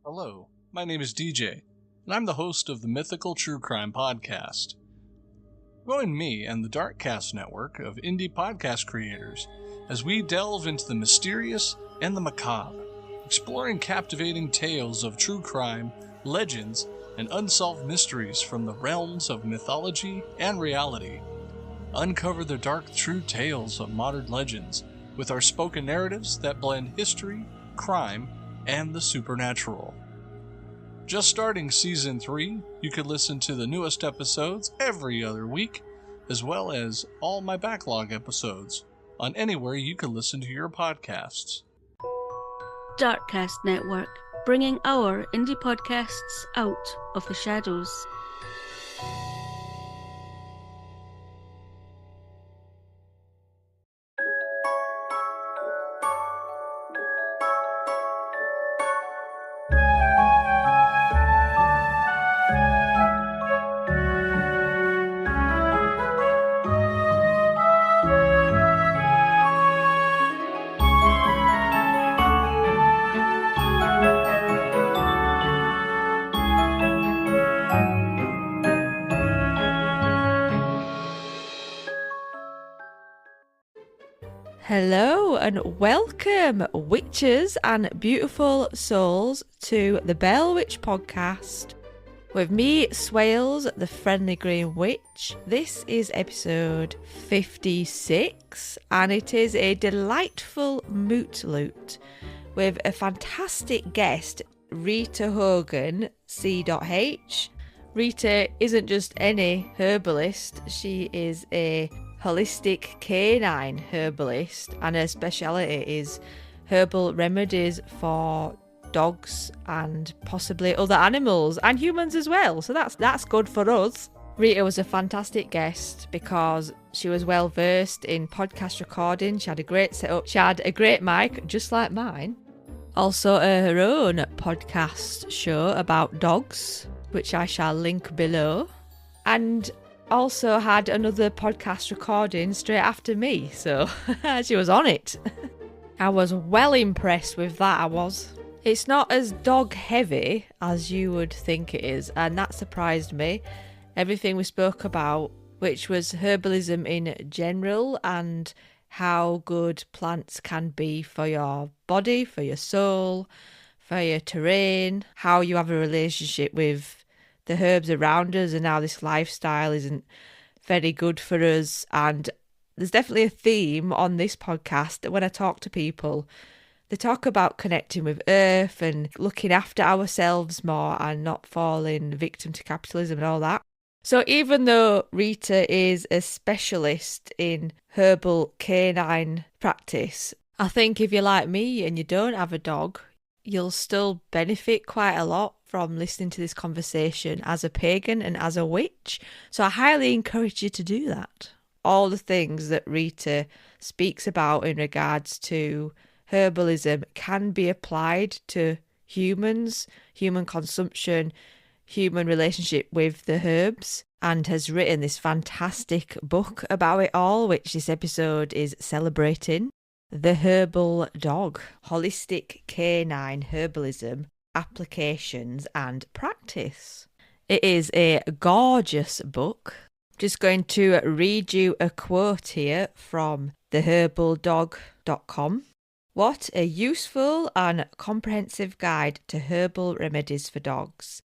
Hello, my name is DJ, and I'm the host of the Mythical True Crime Podcast. Join me and the Darkcast network of indie podcast creators as we delve into the mysterious and the macabre, exploring captivating tales of true crime, legends, and unsolved mysteries from the realms of mythology and reality. Uncover the dark true tales of modern legends with our spoken narratives that blend history, crime, and the supernatural. Just starting Season 3, you can listen to the newest episodes every other week, as well as all my backlog episodes on anywhere you can listen to your podcasts. Darkcast Network, bringing our indie podcasts out of the shadows. Hello and welcome, witches and beautiful souls, to the Bell Witch Podcast with me, Swailes, the Friendly Green Witch. This is episode 56 and it is a delightful moot loot with a fantastic guest, Rita Hogan C.H. Rita isn't just any herbalist, she is a holistic canine herbalist, and her speciality is herbal remedies for dogs and possibly other animals and humans as well, so that's good for us. Rita was a fantastic guest because she was well versed in podcast recording. She had a great setup, she had a great mic just like mine, also her own podcast show about dogs which I shall link below, and also had another podcast recording straight after me, so she was on it. I was well impressed with that, I was. It's not as dog heavy as you would think it is, and that surprised me. Everything we spoke about, which was herbalism in general and how good plants can be for your body, for your soul, for your terrain, how you have a relationship with the herbs around us and how this lifestyle isn't very good for us. And there's definitely a theme on this podcast that when I talk to people, they talk about connecting with earth and looking after ourselves more and not falling victim to capitalism and all that. So even though Rita is a specialist in herbal canine practice, I think if you're like me and you don't have a dog, you'll still benefit quite a lot from listening to this conversation as a pagan and as a witch. So I highly encourage you to do that. All the things that Rita speaks about in regards to herbalism can be applied to humans, human consumption, human relationship with the herbs, and has written this fantastic book about it all, which this episode is celebrating. The Herbal Dog, Holistic Canine Herbalism, Applications and Practice. It is a gorgeous book. Just going to read you a quote here from theherbaldog.com. What a useful and comprehensive guide to herbal remedies for dogs.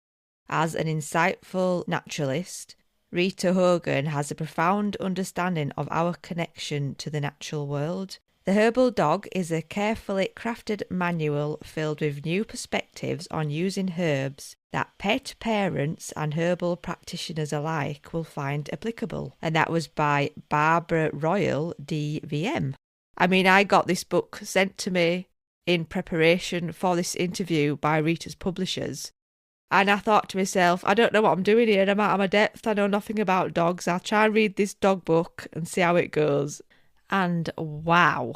As an insightful naturalist, Rita Hogan has a profound understanding of our connection to the natural world. The Herbal Dog is a carefully crafted manual filled with new perspectives on using herbs that pet parents and herbal practitioners alike will find applicable. And that was by Barbara Royal, DVM. I mean, I got this book sent to me in preparation for this interview by Rita's publishers. And I thought to myself, I don't know what I'm doing here. I'm out of my depth. I know nothing about dogs. I'll try and read this dog book and see how it goes. And wow,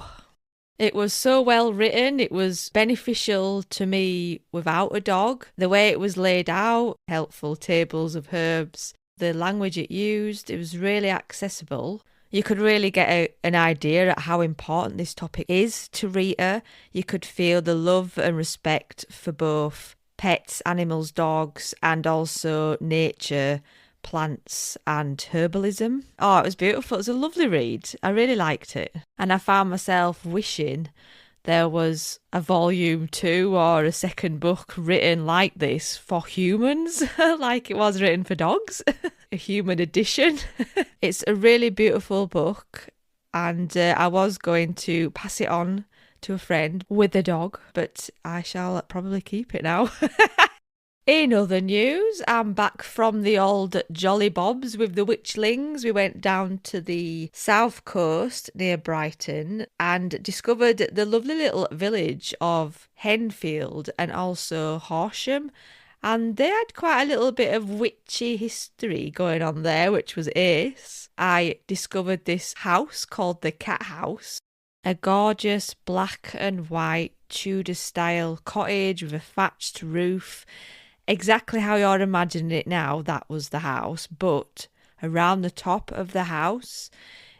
it was so well written. It was beneficial to me without a dog. The way it was laid out, helpful tables of herbs, the language it used, it was really accessible. You could really get an idea at how important this topic is to Rita. You could feel the love and respect for both pets, animals, dogs, and also nature, plants, and herbalism. Oh, it was beautiful. It was a lovely read. I really liked it. And I found myself wishing there was a volume 2 or a second book written like this for humans, like it was written for dogs, a human edition. It's a really beautiful book, and I was going to pass it on to a friend with a dog, but I shall probably keep it now. In other news, I'm back from the old Jolly Bobs with the witchlings. We went down to the south coast near Brighton and discovered the lovely little village of Henfield and also Horsham. And they had quite a little bit of witchy history going on there, which was ace. I discovered this house called the Cat House, a gorgeous black and white Tudor-style cottage with a thatched roof. Exactly how you're imagining it now, that was the house, but around the top of the house,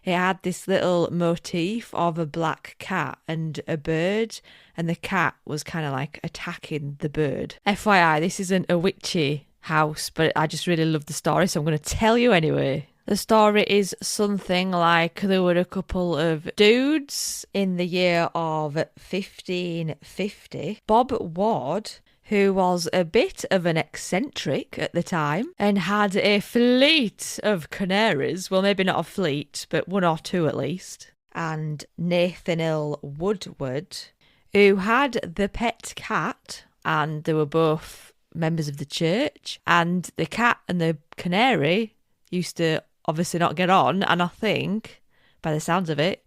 it had this little motif of a black cat and a bird, and the cat was kind of like attacking the bird. FYI, this isn't a witchy house, but I just really love the story, so I'm going to tell you anyway. The story is something like there were a couple of dudes in the year of 1550. Bob Ward, who was a bit of an eccentric at the time and had a fleet of canaries. Well, maybe not a fleet, but 1 or 2 at least. And Nathaniel Woodward, who had the pet cat, and they were both members of the church. And the cat and the canary used to obviously not get on. And I think, by the sounds of it,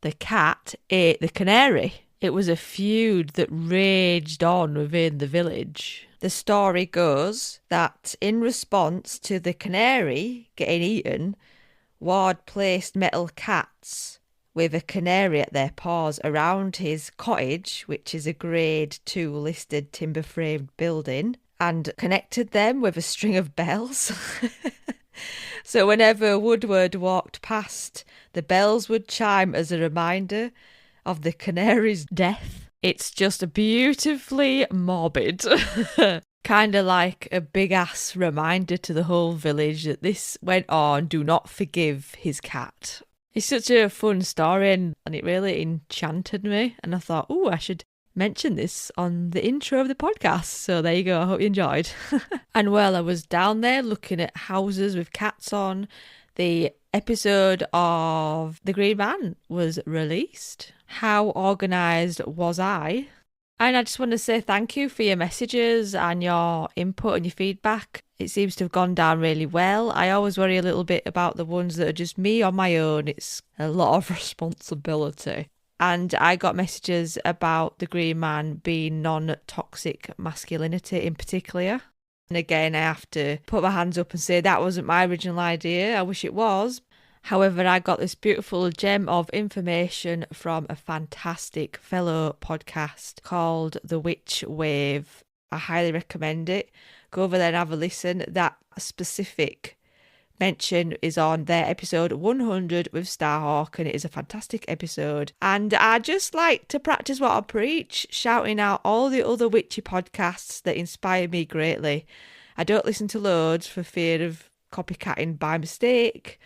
the cat ate the canary. It was a feud that raged on within the village. The story goes that in response to the canary getting eaten, Ward placed metal cats with a canary at their paws around his cottage, which is a Grade 2 listed timber-framed building, and connected them with a string of bells. So whenever Woodward walked past, the bells would chime as a reminder of the canary's death. It's just beautifully morbid. Kind of like a big ass reminder to the whole village that this went on. Do not forgive his cat. It's such a fun story and it really enchanted me. And I thought, oh, I should mention this on the intro of the podcast. So there you go. I hope you enjoyed. And while I was down there looking at houses with cats on, the episode of The Green Man was released. How organised was I? And I just want to say thank you for your messages and your input and your feedback. It seems to have gone down really well. I always worry a little bit about the ones that are just me on my own. It's a lot of responsibility. And I got messages about The Green Man being non-toxic masculinity in particular. And again, I have to put my hands up and say that wasn't my original idea. I wish it was. However, I got this beautiful gem of information from a fantastic fellow podcast called The Witch Wave. I highly recommend it. Go over there and have a listen. That specific mention is on their episode 100 with Starhawk, and it is a fantastic episode. And I just like to practice what I preach, shouting out all the other witchy podcasts that inspire me greatly. I don't listen to loads for fear of copycatting by mistake,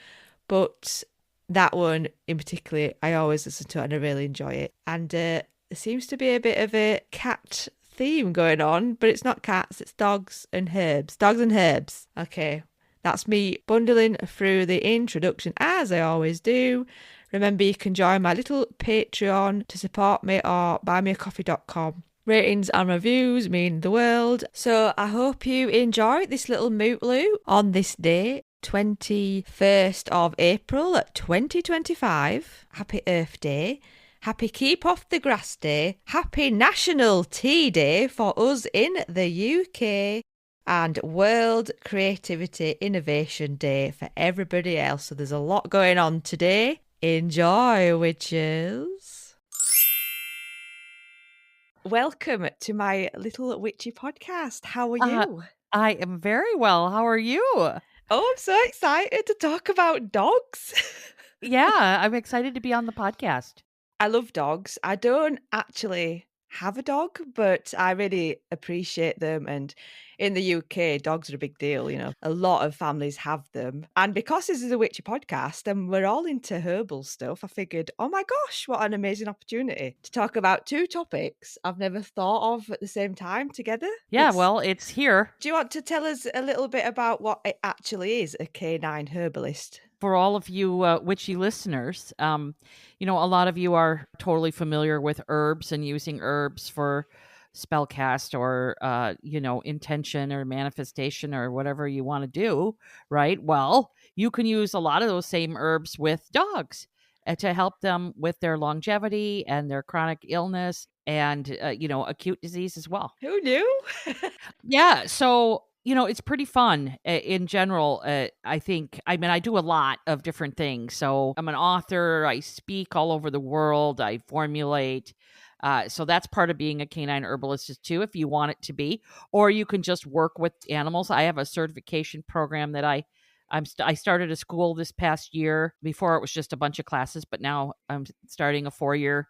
but that one in particular, I always listen to it and I really enjoy it. And there seems to be a bit of a cat theme going on, but it's not cats, it's dogs and herbs. Dogs and herbs. Okay, that's me bundling through the introduction as I always do. Remember, you can join my little Patreon to support me or buymeacoffee.com. Ratings and reviews mean the world. So I hope you enjoy this little mootloo on this day, 21st of April 2025. Happy Earth Day. Happy Keep Off the Grass Day. Happy National Tea Day for us in the UK. And World Creativity Innovation Day for everybody else. So there's a lot going on today. Enjoy, witches. Welcome to my little witchy podcast. How are you? I am very well. How are you? Oh, I'm so excited to talk about dogs. Yeah, I'm excited to be on the podcast. I love dogs. I don't actually have a dog, but I really appreciate them. And in the UK, dogs are a big deal. A lot of families have them. And because this is a witchy podcast and we're all into herbal stuff, I figured, oh my gosh, what an amazing opportunity to talk about two topics I've never thought of at the same time together. Yeah, well, it's here. Do you want to tell us a little bit about what it actually is, a canine herbalist? For all of you witchy listeners, a lot of you are totally familiar with herbs and using herbs for spellcast or, intention or manifestation or whatever you want to do, right? Well, you can use a lot of those same herbs with dogs to help them with their longevity and their chronic illness and, acute disease as well. Who knew? Yeah, so, it's pretty fun in general. I think, I do a lot of different things. So I'm an author, I speak all over the world, I formulate. So that's part of being a canine herbalist too, if you want it to be, or you can just work with animals. I have a certification program that I started a school this past year. Before it was just a bunch of classes, but now I'm starting a 4-year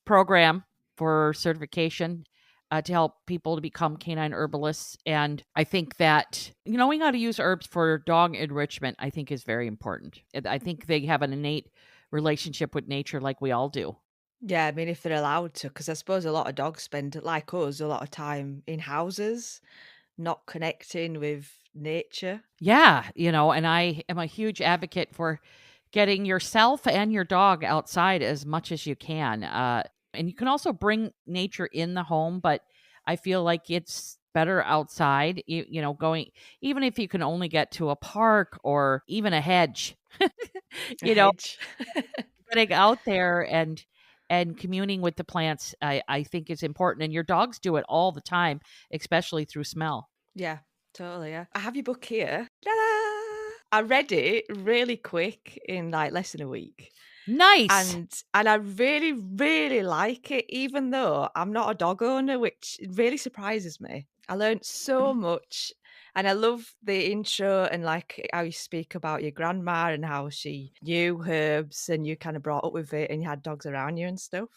program for certification to help people to become canine herbalists. And I think that knowing how to use herbs for dog enrichment, I think is very important. I think they have an innate relationship with nature like we all do. Yeah, I mean, if they're allowed to, because I suppose a lot of dogs spend, like us, a lot of time in houses, not connecting with nature. Yeah, and I am a huge advocate for getting yourself and your dog outside as much as you can. And you can also bring nature in the home, but I feel like it's better outside, going, even if you can only get to a park or even a hedge, A you know, hedge. getting out there and communing with the plants, I think is important. And your dogs do it all the time, especially through smell. Yeah, totally. Yeah. I have your book here. Ta-da! I read it really quick in like less than a week. Nice. And I really, really like it, even though I'm not a dog owner, which really surprises me. I learned so much. And I love the intro and like how you speak about your grandma and how she knew herbs and you kind of brought up with it and you had dogs around you and stuff.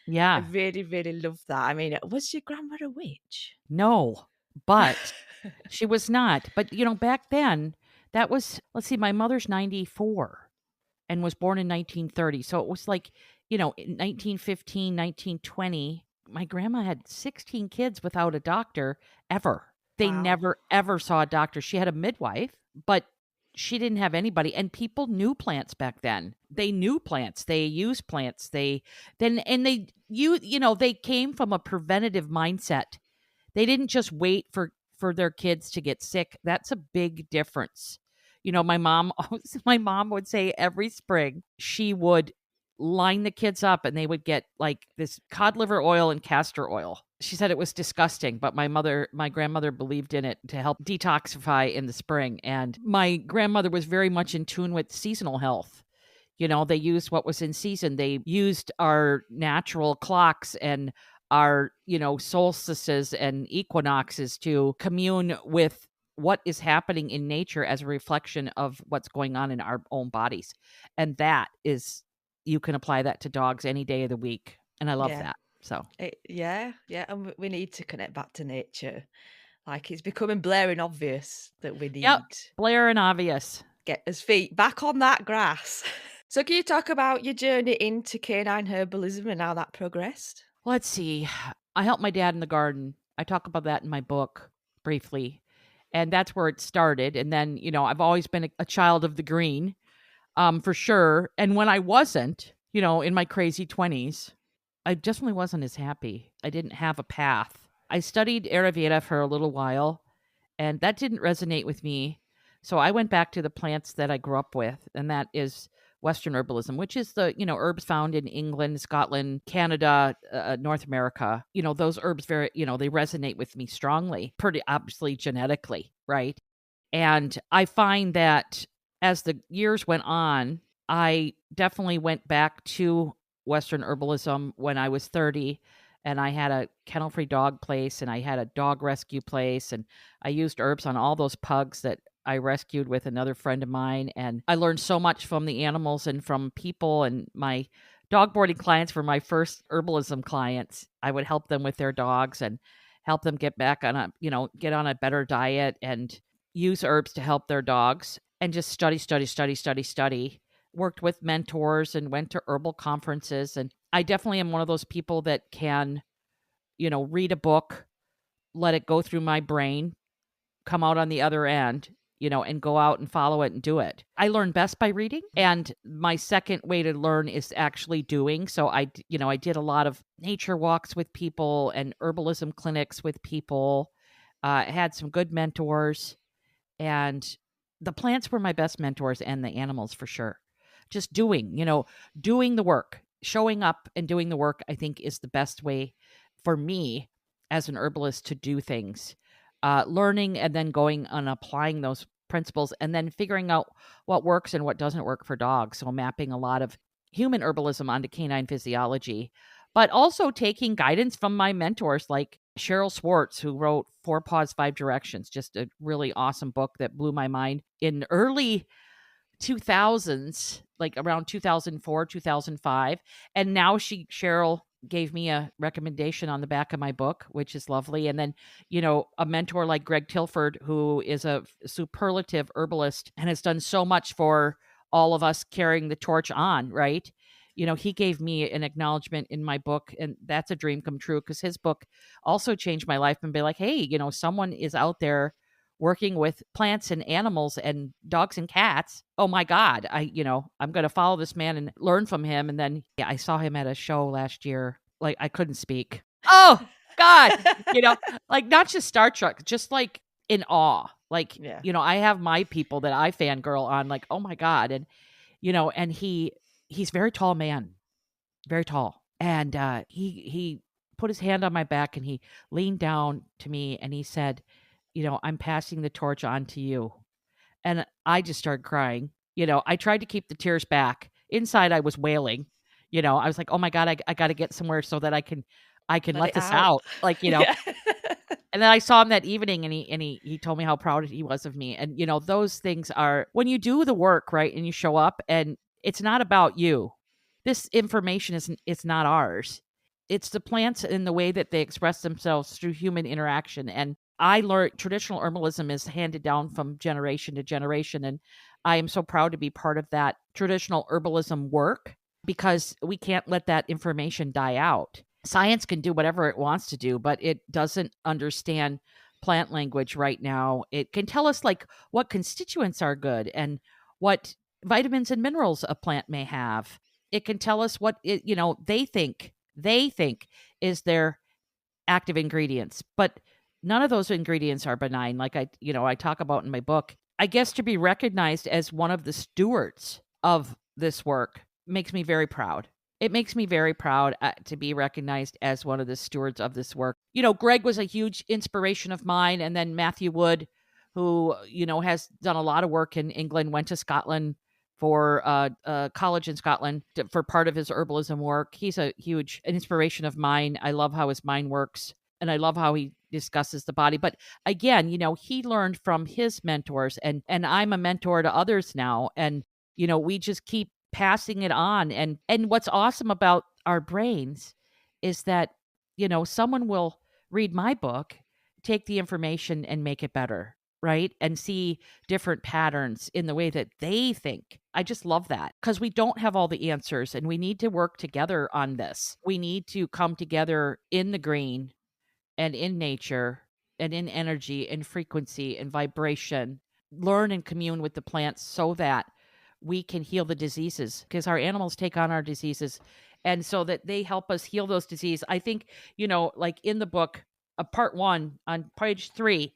I Yeah. really, really love that. I mean, was your grandma a witch? No, but she was not. But, back then, that was, let's see, my mother's 94 and was born in 1930. So it was like, in 1915, 1920, my grandma had 16 kids without a doctor ever. They Wow. never, ever saw a doctor. She had a midwife, but she didn't have anybody. And people knew plants back then. They knew plants. They used plants. They came from a preventative mindset. They didn't just wait for their kids to get sick. That's a big difference. My mom would say every spring she would line the kids up and they would get like this cod liver oil and castor oil. She said it was disgusting, but my grandmother believed in it to help detoxify in the spring. And my grandmother was very much in tune with seasonal health. They used what was in season. They used our natural clocks and our, solstices and equinoxes to commune with what is happening in nature as a reflection of what's going on in our own bodies. And that is, you can apply that to dogs any day of the week. And I love that. So, yeah. And we need to connect back to nature. Like it's becoming blaring obvious that we need Blair and obvious. Get his feet back on that grass. So can you talk about your journey into canine herbalism and how that progressed? Let's see. I helped my dad in the garden. I talk about that in my book briefly. And that's where it started. And then, I've always been a child of the green, for sure. And when I wasn't, in my crazy 20s, I definitely wasn't as happy. I didn't have a path. I studied Ayurveda for a little while, and that didn't resonate with me. So I went back to the plants that I grew up with, and that is Western herbalism, which is the, herbs found in England, Scotland, Canada, North America. Those herbs they resonate with me strongly, pretty obviously genetically, right? And I find that as the years went on, I definitely went back to Western herbalism when I was 30, and I had a kennel-free dog place, and I had a dog rescue place, and I used herbs on all those pugs that I rescued with another friend of mine. And I learned so much from the animals and from people. And my dog boarding clients were my first herbalism clients. I would help them with their dogs and help them get back on get on a better diet and use herbs to help their dogs and just study. Worked with mentors and went to herbal conferences. And I definitely am one of those people that can, read a book, let it go through my brain, come out on the other end, and go out and follow it and do it. I learn best by reading. And my second way to learn is actually doing. So I did a lot of nature walks with people and herbalism clinics with people. I had some good mentors, and the plants were my best mentors, and the animals for sure. Just doing the work, showing up and doing the work, I think is the best way for me as an herbalist to do things. Learning and then going and applying those principles and then figuring out what works and what doesn't work for dogs. So mapping a lot of human herbalism onto canine physiology, but also taking guidance from my mentors like Cheryl Swartz, who wrote 4 Paws, 5 Directions, just a really awesome book that blew my mind in early 2000s, like around 2004, 2005. And now Cheryl gave me a recommendation on the back of my book, which is lovely. And then, a mentor like Greg Tilford, who is a superlative herbalist and has done so much for all of us carrying the torch on, right? He gave me an acknowledgement in my book, and that's a dream come true because his book also changed my life and be like, hey, someone is out there working with plants and animals and dogs and cats. Oh my God. I'm going to follow this man and learn from him. And then I saw him at a show last year. Like I couldn't speak. Oh God. Like not just Star Trek, just like in awe. Like, I have my people that I fangirl on, like, oh my God. And, and he's very tall man, very tall. And he put his hand on my back and he leaned down to me and he said, I'm passing the torch on to you. And I just started crying. I tried to keep the tears back. Inside, I was wailing. I was like, oh my God, I got to get somewhere so that I can let this out. Like, Yeah. And then I saw him that evening and he told me how proud he was of me. And, those things are when you do the work, right? And you show up and it's not about you. This information it's not ours. It's the plants and the way that they express themselves through human interaction. And I learned traditional herbalism is handed down from generation to generation. And I am so proud to be part of that traditional herbalism work because we can't let that information die out. Science can do whatever it wants to do, but it doesn't understand plant language right now. It can tell us like what constituents are good and what vitamins and minerals a plant may have. It can tell us what they think is their active ingredients, but none of those ingredients are benign. Like I talk about in my book. I guess to be recognized as one of the stewards of this work makes me very proud. It makes me very proud to be recognized as one of the stewards of this work. Greg was a huge inspiration of mine. And then Matthew Wood, who, has done a lot of work in England, went to Scotland for college in Scotland for part of his herbalism work. He's a huge inspiration of mine. I love how his mind works. And I love how he discusses the body. But again, he learned from his mentors and I'm a mentor to others now. And, we just keep passing it on. And what's awesome about our brains is that, someone will read my book, take the information and make it better, right? And see different patterns in the way that they think. I just love that because we don't have all the answers and we need to work together on this. We need to come together in the green and in nature and in energy and frequency and vibration, learn and commune with the plants so that we can heal the diseases because our animals take on our diseases. And so that they help us heal those diseases. I think, like in the book, part 1 on page 3,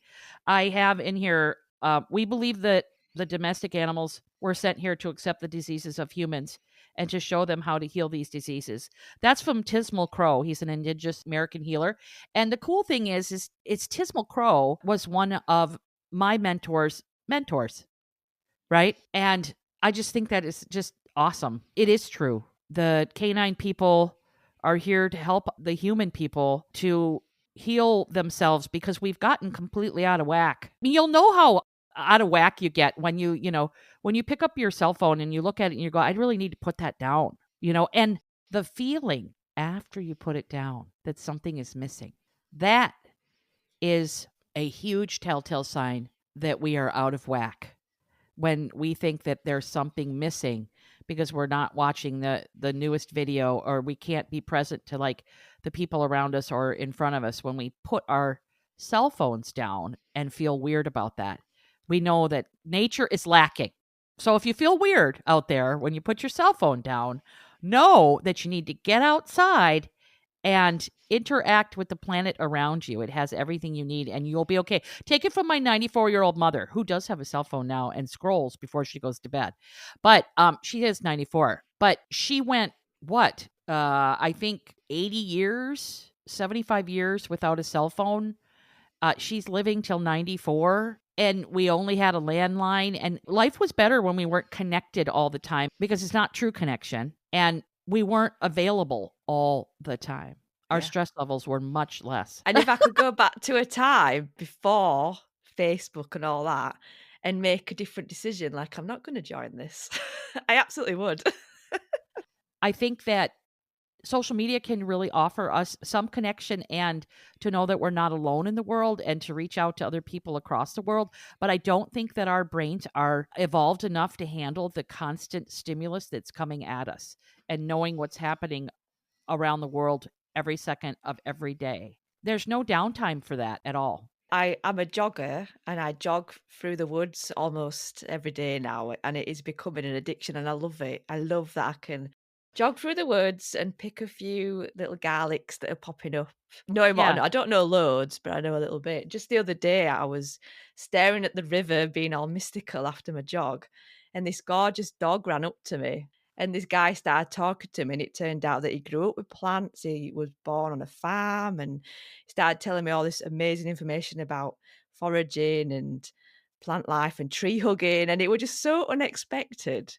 I have in here, we believe that the domestic animals were sent here to accept the diseases of humans and to show them how to heal these diseases. That's from Tismal Crow. He's an indigenous American healer. And the cool thing is it's Tismal Crow was one of my mentors, right? And I just think that is just awesome. It is true. The canine people are here to help the human people to heal themselves because we've gotten completely out of whack. I mean, you'll know how out of whack you get when when you pick up your cell phone and you look at it and you go, I really need to put that down, and the feeling after you put it down that something is missing, that is a huge telltale sign that we are out of whack. When we think that there's something missing because we're not watching the newest video, or we can't be present to like the people around us or in front of us, when we put our cell phones down and feel weird about that, we know that nature is lacking. So if you feel weird out there when you put your cell phone down, know that you need to get outside and interact with the planet around you. It has everything you need, and you'll be okay. Take it from my 94-year-old mother, who does have a cell phone now and scrolls before she goes to bed. But she is 94. But she went, I think 80 years, 75 years without a cell phone. She's living till 94. And we only had a landline, and life was better when we weren't connected all the time, because it's not true connection. And we weren't available all the time. Our stress levels were much less. And if I could go back to a time before Facebook and all that and make a different decision, like, I'm not going to join this, I absolutely would. I think that social media can really offer us some connection, and to know that we're not alone in the world, and to reach out to other people across the world. But I don't think that our brains are evolved enough to handle the constant stimulus that's coming at us, and knowing what's happening around the world every second of every day. There's no downtime for that at all. I'm a jogger, and I jog through the woods almost every day now, and it is becoming an addiction, and I love it. I love that I can jog through the woods and pick a few little garlics that are popping up. Knowing what I know. I don't know loads, but I know a little bit. Just the other day, I was staring at the river, being all mystical after my jog, and this gorgeous dog ran up to me. And this guy started talking to me, and it turned out that he grew up with plants. He was born on a farm, and he started telling me all this amazing information about foraging and plant life and tree hugging. And it was just so unexpected.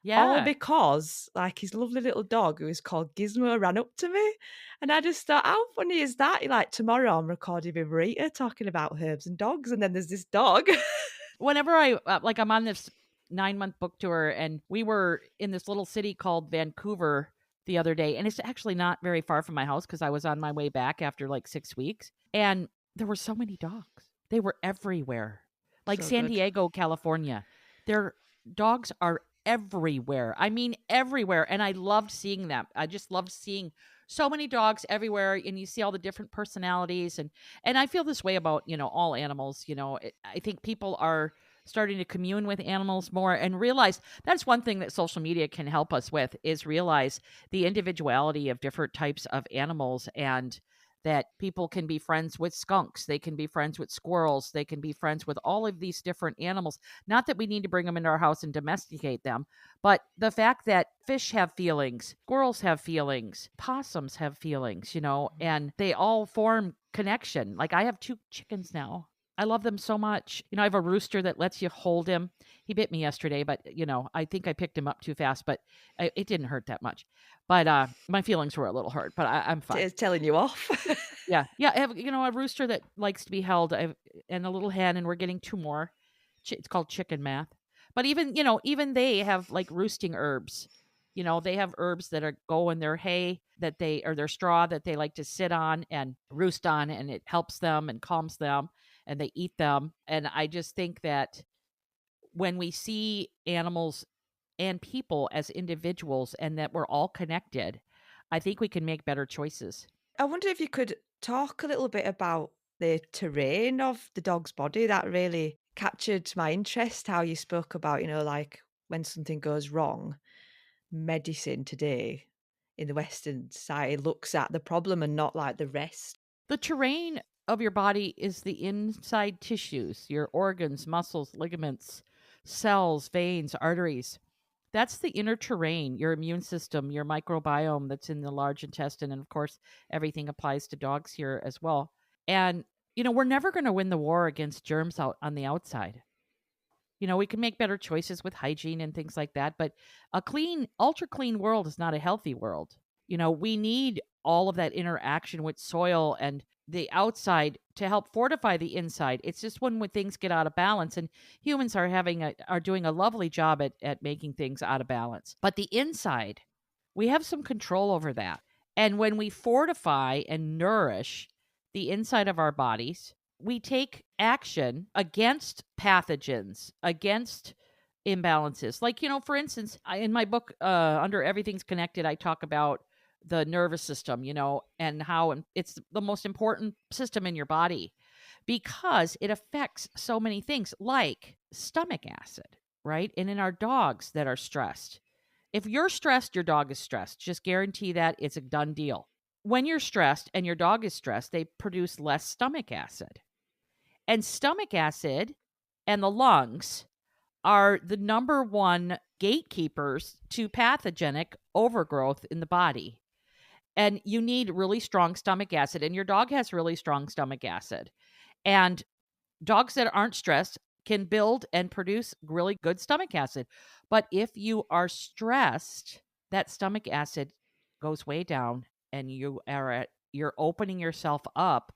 All because, like, his lovely little dog, who is called Gizmo, ran up to me. And I just thought, how funny is that? Like, tomorrow I'm recording with Rita talking about herbs and dogs, and then there's this dog. Whenever I'm on this 9-month book tour, and we were in this little city called Vancouver the other day, and it's actually not very far from my house, because I was on my way back after like 6 weeks, and there were so many dogs. They were everywhere. Like So San good. Diego, California, their dogs are everywhere. I mean, everywhere. And I loved seeing them. I just loved seeing so many dogs everywhere, and you see all the different personalities. And I feel this way about, all animals. I think people are starting to commune with animals more, and realize that's one thing that social media can help us with, is realize the individuality of different types of animals, and that people can be friends with skunks, they can be friends with squirrels, they can be friends with all of these different animals. Not that we need to bring them into our house and domesticate them, but the fact that fish have feelings, squirrels have feelings, possums have feelings, and they all form connection. Like, I have 2 chickens now. I love them so much. I have a rooster that lets you hold him. He bit me yesterday, but, I think I picked him up too fast, but it didn't hurt that much. But my feelings were a little hurt, but I'm fine. It's telling you off. Yeah. I have, a rooster that likes to be held, and a little hen, and we're getting 2 more. It's called chicken math. But even they have like roosting herbs. They have herbs that go in their hay or their straw that they like to sit on and roost on, and it helps them and calms them, and they eat them. And I just think that when we see animals and people as individuals, and that we're all connected, I think we can make better choices. I wonder if you could talk a little bit about the terrain of the dog's body. That really captured my interest, how you spoke about, like when something goes wrong, medicine today in the Western society looks at the problem and not like the rest. The terrain of your body is the inside tissues, your organs, muscles, ligaments, cells, veins, arteries. That's the inner terrain, your immune system, your microbiome that's in the large intestine. And of course, everything applies to dogs here as well. And, we're never going to win the war against germs out on the outside. We can make better choices with hygiene and things like that, but a clean, ultra clean world is not a healthy world. We need all of that interaction with soil and the outside to help fortify the inside. It's just when things get out of balance, and humans are doing a lovely job at making things out of balance. But the inside, We have some control over that. And when we fortify and nourish the inside of our bodies, we take action against pathogens, against imbalances. Like, for instance, in my book, Under Everything's Connected, I talk about the nervous system, and how it's the most important system in your body because it affects so many things like stomach acid, right? And in our dogs that are stressed. If you're stressed, your dog is stressed. Just guarantee that it's a done deal. When you're stressed and your dog is stressed, they produce less stomach acid. And stomach acid and the lungs are the number one gatekeepers to pathogenic overgrowth in the body. And you need really strong stomach acid, and your dog has really strong stomach acid. And dogs that aren't stressed can build and produce really good stomach acid. But if you are stressed, that stomach acid goes way down, and you're opening yourself up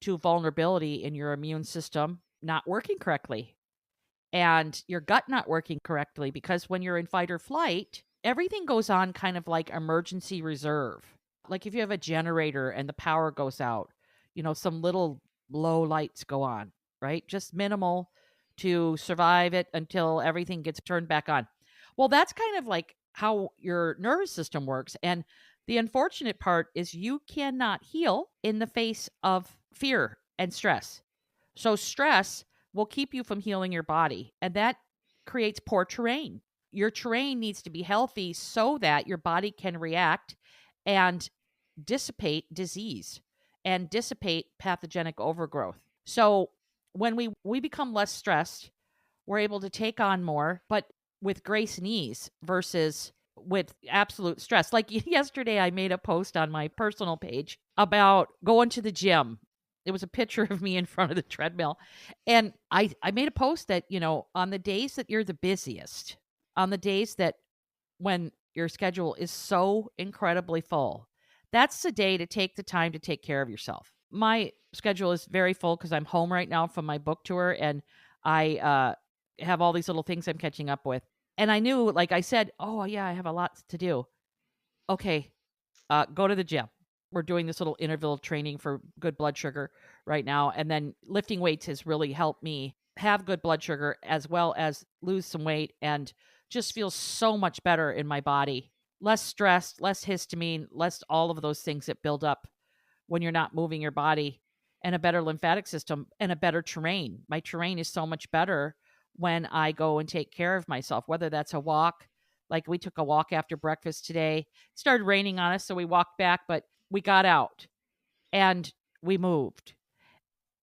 to vulnerability in your immune system not working correctly and your gut not working correctly, because when you're in fight or flight, everything goes on kind of like emergency reserve. Like if you have a generator and the power goes out, some little low lights go on, right? Just minimal to survive it until everything gets turned back on. Well, that's kind of like how your nervous system works. And the unfortunate part is you cannot heal in the face of fear and stress. So stress will keep you from healing your body, and that creates poor terrain. Your terrain needs to be healthy so that your body can react and dissipate disease and dissipate pathogenic overgrowth. So when we become less stressed, we're able to take on more, but with grace and ease versus with absolute stress. Like yesterday, I made a post on my personal page about going to the gym. It was a picture of me in front of the treadmill. And I made a post that, on the days that you're the busiest, on the days that when your schedule is so incredibly full, that's the day to take the time to take care of yourself. My schedule is very full because I'm home right now from my book tour, and I have all these little things I'm catching up with. And I knew, like I said, oh yeah, I have a lot to do. Okay, go to the gym. We're doing this little interval training for good blood sugar right now. And then lifting weights has really helped me have good blood sugar as well as lose some weight and just feel so much better in my body. Less stressed, less histamine, less all of those things that build up when you're not moving your body, and a better lymphatic system and a better terrain. My terrain is so much better when I go and take care of myself, whether that's a walk. Like we took a walk after breakfast today. It started raining on us, so we walked back, but we got out and we moved.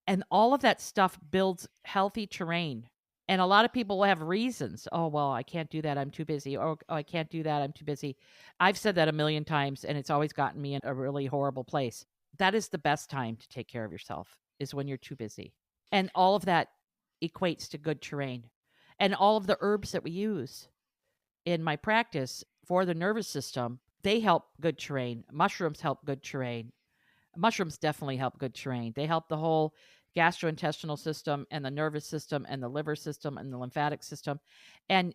And all of that stuff builds healthy terrain. And a lot of people will have reasons. Oh, well, I can't do that. I'm too busy. Or, oh, I can't do that. I'm too busy. I've said that a million times, and it's always gotten me in a really horrible place. That is the best time to take care of yourself, is when you're too busy. And all of that equates to good terrain. And all of the herbs that we use in my practice for the nervous system, they help good terrain. Mushrooms help good terrain. Mushrooms definitely help good terrain. They help the whole gastrointestinal system and the nervous system and the liver system and the lymphatic system. And,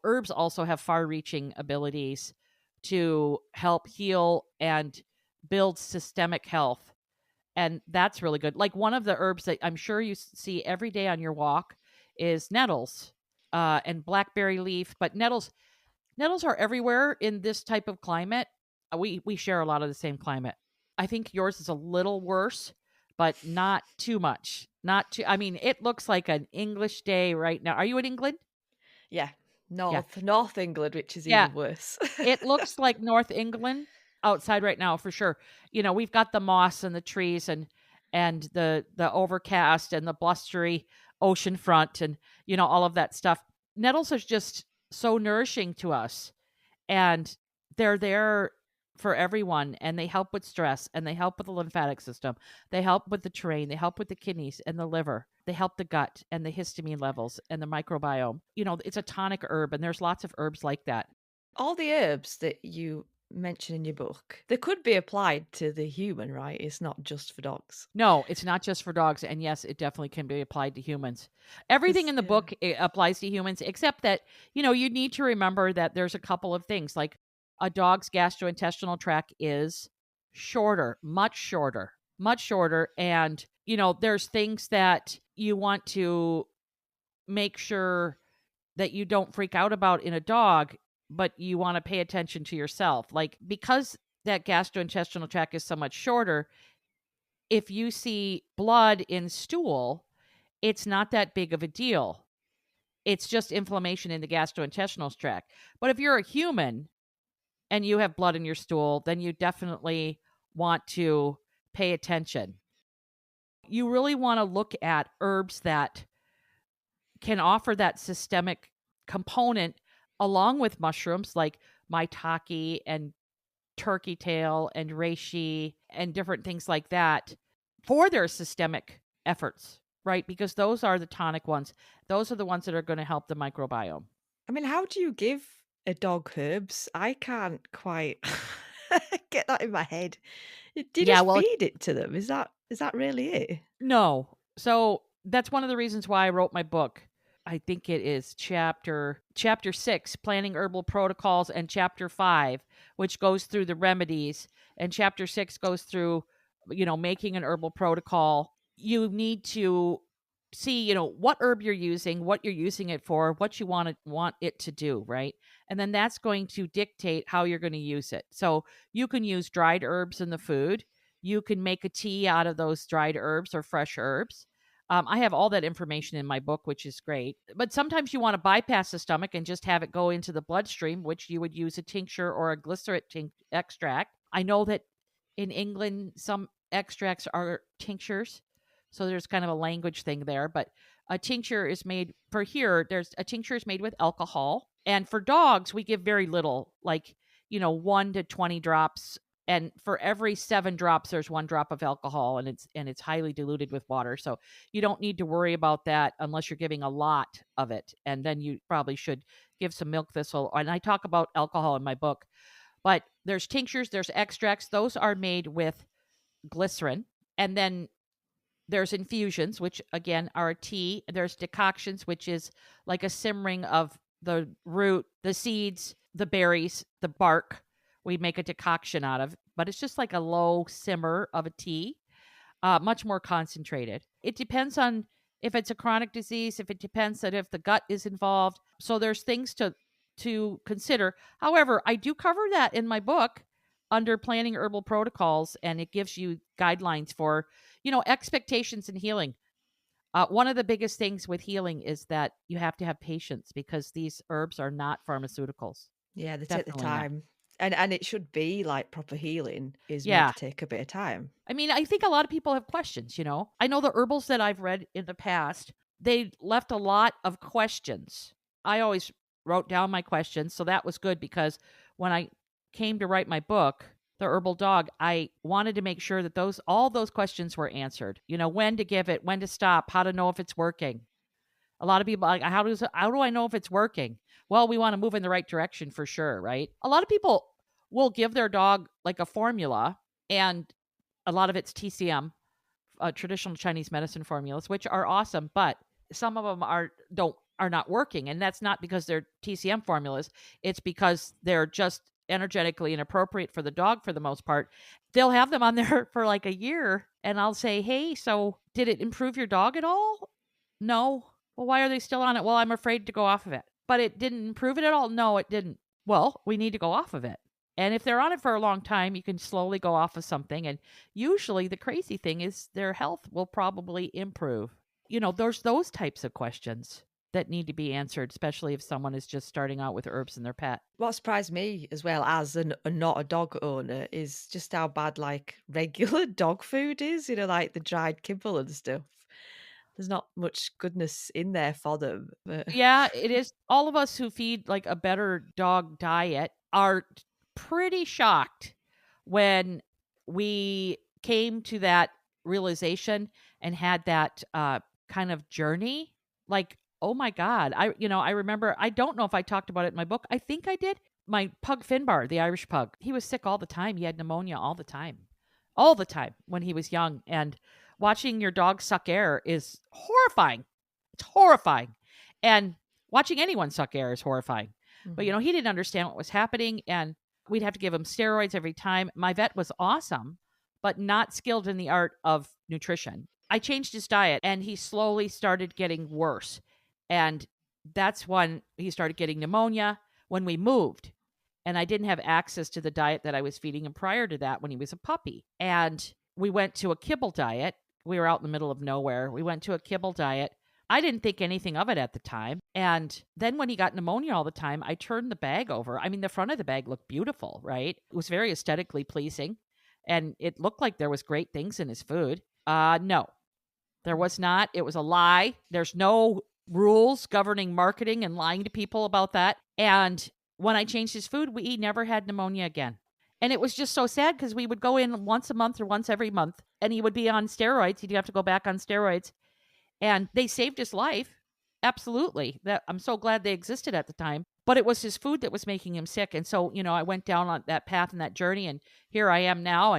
herbs also have far-reaching abilities to help heal and build systemic health. And that's really good. Like one of the herbs that I'm sure you see every day on your walk is nettles and blackberry leaf. But nettles are everywhere in this type of climate. We share a lot of the same climate. I think yours is a little worse, but not too much. It looks like an English day right now. Are you in England? Yeah, North England, which is even worse. It looks like North England outside right now for sure. We've got the moss and the trees and the overcast and the blustery ocean front and all of that stuff. Nettles are just so nourishing to us, and they're there for everyone, and they help with stress, and they help with the lymphatic system. They help with the terrain. They help with the kidneys and the liver. They help the gut and the histamine levels and the microbiome. It's a tonic herb, and there's lots of herbs like that. All the herbs that you mention in your book, they could be applied to the human, right? It's not just for dogs. No, it's not just for dogs. And yes, it definitely can be applied to humans. Everything in the book applies to humans, except that, you need to remember that there's a couple of things. Like a dog's gastrointestinal tract is shorter, much shorter, much shorter. And, there's things that you want to make sure that you don't freak out about in a dog, but you want to pay attention to yourself. Like, because that gastrointestinal tract is so much shorter, if you see blood in stool, it's not that big of a deal. It's just inflammation in the gastrointestinal tract. But if you're a human and you have blood in your stool, then you definitely want to pay attention. You really want to look at herbs that can offer that systemic component along with mushrooms like maitake and turkey tail and reishi and different things like that for their systemic efforts, right? Because those are the tonic ones. Those are the ones that are going to help the microbiome. I mean, how do you give a dog herbs? I can't quite get that in my head. Do you Yeah, just well, feed it to them? Is that really it? no. So that's one of the reasons why I wrote my book. I think it is chapter 6, planning herbal protocols, and chapter 5, which goes through the remedies, and chapter 6 goes through, making an herbal protocol. You need to see, what herb you're using, what you're using it for, what you want it to do, right? And then that's going to dictate how you're going to use it. So you can use dried herbs in the food. You can make a tea out of those dried herbs or fresh herbs. I have all that information in my book, which is great. But sometimes you want to bypass the stomach and just have it go into the bloodstream, which you would use a tincture or a glycerate extract. I know that in England, some extracts are tinctures. So there's kind of a language thing there. But a tincture is made for here. There's a tincture is made with alcohol. And for dogs, we give very little, like, 1 to 20 drops. And for every 7 drops, there's 1 drop of alcohol, and it's highly diluted with water. So you don't need to worry about that unless you're giving a lot of it. And then you probably should give some milk thistle. And I talk about alcohol in my book. But there's tinctures, there's extracts. Those are made with glycerin. And then there's infusions, which again are a tea. There's decoctions, which is like a simmering of the root, the seeds, the berries, the bark. We make a decoction out of, but it's just like a low simmer of a tea, much more concentrated. It depends on if it's a chronic disease, if it depends on if the gut is involved. So there's things to consider. However, I do cover that in my book under planning herbal protocols, and it gives you guidelines for, expectations in healing. One of the biggest things with healing is that you have to have patience because these herbs are not pharmaceuticals. Yeah, they take the Definitely not. time. And it should be like proper healing is Yeah. meant to take a bit of time. I mean, I think a lot of people have questions, I know the herbals that I've read in the past, they left a lot of questions. I always wrote down my questions, so that was good because when I came to write my book, The Herbal Dog, I wanted to make sure that all those questions were answered. When to give it, when to stop, how to know if it's working. A lot of people are like, how do I know if it's working? Well, we want to move in the right direction for sure, right? A lot of people will give their dog like a formula, and a lot of it's TCM, traditional Chinese medicine formulas, which are awesome, but some of them are not working, and that's not because they're TCM formulas. It's because they're just energetically inappropriate for the dog for the most part. They'll have them on there for like a year, and I'll say, hey, so did it improve your dog at all? No. Well, why are they still on it? Well, I'm afraid to go off of it. But it didn't improve it at all? No, it didn't. Well, we need to go off of it. And if they're on it for a long time, you can slowly go off of something. And usually the crazy thing is their health will probably improve. There's those types of questions that need to be answered, especially if someone is just starting out with herbs in their pet. What surprised me as well as not a dog owner is just how bad like regular dog food is, like the dried kibble and stuff. There's not much goodness in there for them. But... Yeah, it is. All of us who feed like a better dog diet are pretty shocked when we came to that realization and had that kind of journey. Like, oh my God, I remember, I don't know if I talked about it in my book. I think I did. My pug Finbar, the Irish pug, he was sick all the time. He had pneumonia all the time when he was young. And watching your dog suck air is horrifying. It's horrifying. And watching anyone suck air is horrifying. Mm-hmm. But, he didn't understand what was happening. And we'd have to give him steroids every time. My vet was awesome, but not skilled in the art of nutrition. I changed his diet and he slowly started getting worse. And that's when he started getting pneumonia when we moved. And I didn't have access to the diet that I was feeding him prior to that when he was a puppy. And we went to a kibble diet. We were out in the middle of nowhere. We went to a kibble diet. I didn't think anything of it at the time. And then when he got pneumonia all the time, I turned the bag over. I mean, the front of the bag looked beautiful, right? It was very aesthetically pleasing. And it looked like there was great things in his food. No, there was not. It was a lie. There's no rules governing marketing and lying to people about that. And when I changed his food, he never had pneumonia again. And it was just so sad because we would go in once a month or once every month and he would be on steroids. He'd have to go back on steroids. And they saved his life. Absolutely. I'm so glad they existed at the time. But it was his food that was making him sick. And so, I went down on that path and that journey. And here I am now.